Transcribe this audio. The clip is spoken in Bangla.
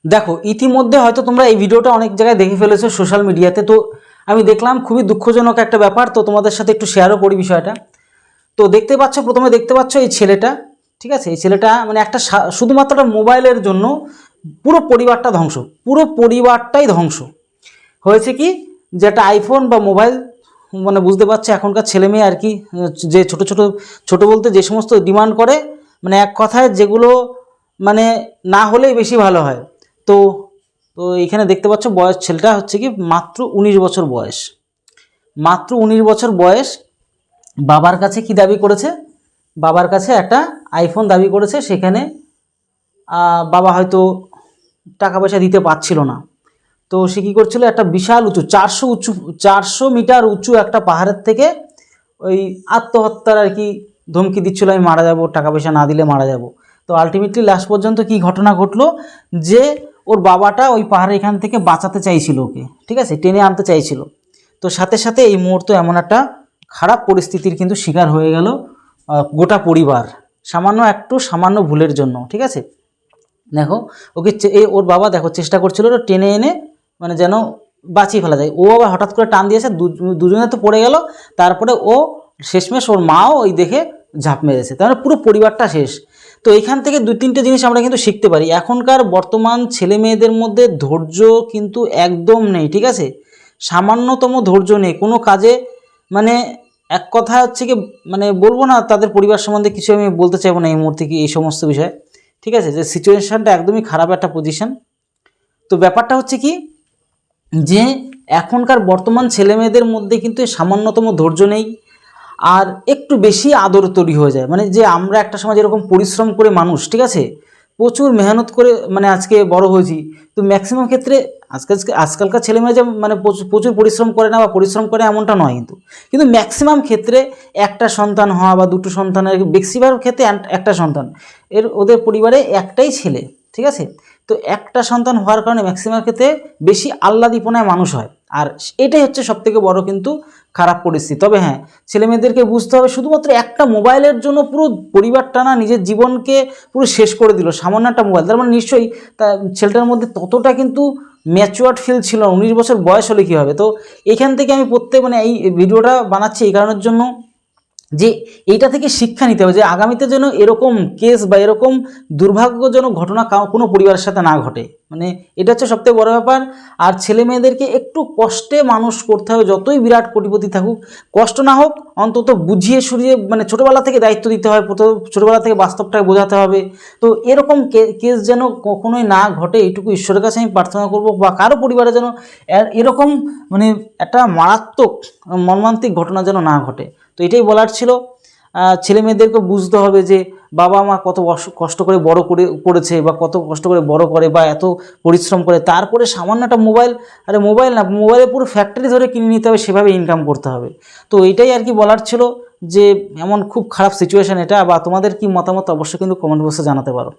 দেখো ইতিমধ্যে হয়তো তোমরা এই ভিডিওটা অনেক জায়গায় দেখে ফেলেছো সোশ্যাল মিডিয়াতে। তো আমি দেখলাম খুবই দুঃখজনক একটা ব্যাপার, তো তোমাদের সাথে একটু শেয়ারও করি বিষয়টা। তো দেখতে পাচ্ছ, প্রথমে দেখতে পাচ্ছ এই ছেলেটা, ঠিক আছে, এই ছেলেটা মানে একটা শুধুমাত্র একটা মোবাইলের জন্য পুরো পরিবারটা ধ্বংস, পুরো পরিবারটাই ধ্বংস হয়েছে। কি যে একটা আইফোন বা মোবাইল, মানে বুঝতে পারছে এখনকার ছেলে মেয়ে আর কি, যে ছোট ছোট ছোট বলতে যে সমস্ত ডিমান্ড করে, মানে এক কথায় যেগুলো মানে না হলেই বেশি ভালো হয়। তো তো এখানে দেখতে পাচ্ছ বয়স, ছেলেটা হচ্ছে কি মাত্র 19 বছর বয়স, মাত্র 19 বছর বয়স। বাবার কাছে কি দাবি করেছে? বাবার কাছে একটা আইফোন দাবি করেছে। সেখানে বাবা হয়তো টাকা পয়সা দিতে পারছিল না। তো সে কী করছিল, একটা বিশাল উঁচু 400 মিটার উঁচু একটা পাহাড়ের থেকে ওই আত্মহত্যার আর কি ধমকি দিচ্ছিল, আমি মারা যাব, টাকা পয়সা না দিলে মারা যাব। তো আলটিমেটলি লাস্ট পর্যন্ত কি ঘটনা ঘটলো, যে ওর বাবাটা ওই পাহাড়ে এখান থেকে বাঁচাতে চাইছিল ওকে, ঠিক আছে, টেনে আনতে চাইছিল। তো সাথে সাথে এই মুহূর্তে এমন একটা খারাপ পরিস্থিতির কিন্তু শিকার হয়ে গেল গোটা পরিবার, সামান্য ভুলের জন্য, ঠিক আছে। দেখো ওকে ওর বাবা দেখো চেষ্টা করছিল ওটা টেনে এনে মানে যেন বাঁচিয়ে ফেলা যায়, ও আবার হঠাৎ করে টান দিয়েছে, দুজনে তো পড়ে গেল। তারপরে ও শেষমেশ ওর মাও ওই দেখে ঝাঁপ মেরেছে, তার মানে পুরো পরিবারটা শেষ। তো এখান থেকে 2-3টে জিনিস আমরা কিন্তু শিখতে পারি। এখনকার বর্তমান ছেলে মেয়েদের মধ্যে ধৈর্য কিন্তু একদম নেই, ঠিক আছে, সামান্যতম ধৈর্য নেই কোনো কাজে। মানে এক কথা হচ্ছে কি, মানে বলবো না তাদের পরিবার সম্বন্ধে কিছু আমি বলতে চাইবো না এই মুহূর্তে কি এই সমস্ত বিষয়, ঠিক আছে, যে সিচুয়েশানটা একদমই খারাপ একটা পজিশন। তো ব্যাপারটা হচ্ছে কি, যে এখনকার বর্তমান ছেলেমেয়েদের মধ্যে কিন্তু সামান্যতম ধৈর্য নেই, আর একটু বেশি আদর তৈরি হয়ে যায়। মানে যে আমরা একটা সময় যেরকম পরিশ্রম করে মানুষ, ঠিক আছে, প্রচুর মেহনত করে মানে আজকে বড় হয়েছি, তো ম্যাক্সিমাম ক্ষেত্রে আজকালকার ছেলেমেয়ে যে মানে প্রচুর পরিশ্রম করে না বা পরিশ্রম করে এমনটা নয়, কিন্তু ম্যাক্সিমাম ক্ষেত্রে একটা সন্তান হওয়া বা দুটো সন্তানের, বেশিরভাগ ক্ষেত্রে একটা সন্তান, ওদের পরিবারে একটাই ছেলে, ঠিক আছে। তো একটা সন্তান হওয়ার কারণে ম্যাক্সিমাম ক্ষেত্রে বেশি আহ্লাদীপনায় মানুষ হয়, আর এটাই হচ্ছে সবথেকে বড় কিন্তু খারাপ পরিস্থিতি। তবে হ্যাঁ, ছেলেমেয়েদেরকে বুঝতে হবে শুধুমাত্র একটা মোবাইলের জন্য পুরো পরিবারটা না নিজের জীবনকে পুরো শেষ করে দিল, সামান্য একটা মোবাইল। তার মানে নিশ্চয়ই ছেলেটার মধ্যে ততটা কিন্তু ম্যাচুয়ার্ড ফিল ছিল। 19 বছর বয়স হলে কী হবে। তো এখান থেকে আমি মানে এই ভিডিওটা বানাচ্ছি এই কারণের জন্য যে এইটা থেকে শিক্ষা নিতে হবে, যে আগামীতে যেন এরকম কেস বা এরকম দুর্ভাগ্যজনক ঘটনা কোনো পরিবারের সাথে না ঘটে। মানে এটা হচ্ছে সবথেকে বড় ব্যাপার। আর ছেলে মেয়েদেরকে একটু কষ্টে মানুষ করতে হবে, যতই বিরাট কোটিপতি থাকুক, কষ্ট না হোক, অন্তত বুঝিয়ে সুঝিয়ে মানে ছোটোবেলা থেকে দায়িত্ব দিতে হয়, ছোটোবেলা থেকে বাস্তবটাকে বোঝাতে হবে। তো এরকম কেস যেন কখনোই না ঘটে, এইটুকু ঈশ্বরের কাছে আমি প্রার্থনা করব, বা কারো পরিবারে যেন এরকম মানে একটা মারাত্মক মর্মান্তিক ঘটনা যেন না ঘটে। তো এটাই বলার ছিল। ছেলে মেয়েদেরকে বুঝতে হবে যে বাবা মা কত কষ্ট করে বড় করেছে, বা কত কষ্ট করে বড় করে, বা এত পরিশ্রম করে, তারপরে সামান্য একটা মোবাইল, আরে মোবাইল না, মোবাইলে পুরো ফ্যাক্টরি ধরে কিনে নিতে হবে, সেভাবে ইনকাম করতে হবে। তো এটাই আর কি বলার ছিল, যে এমন খুব খারাপ সিচুয়েশান এটা। বা তোমাদের কি মতামত অবশ্যই কিন্তু কমেন্ট বক্সে জানাতে পারো।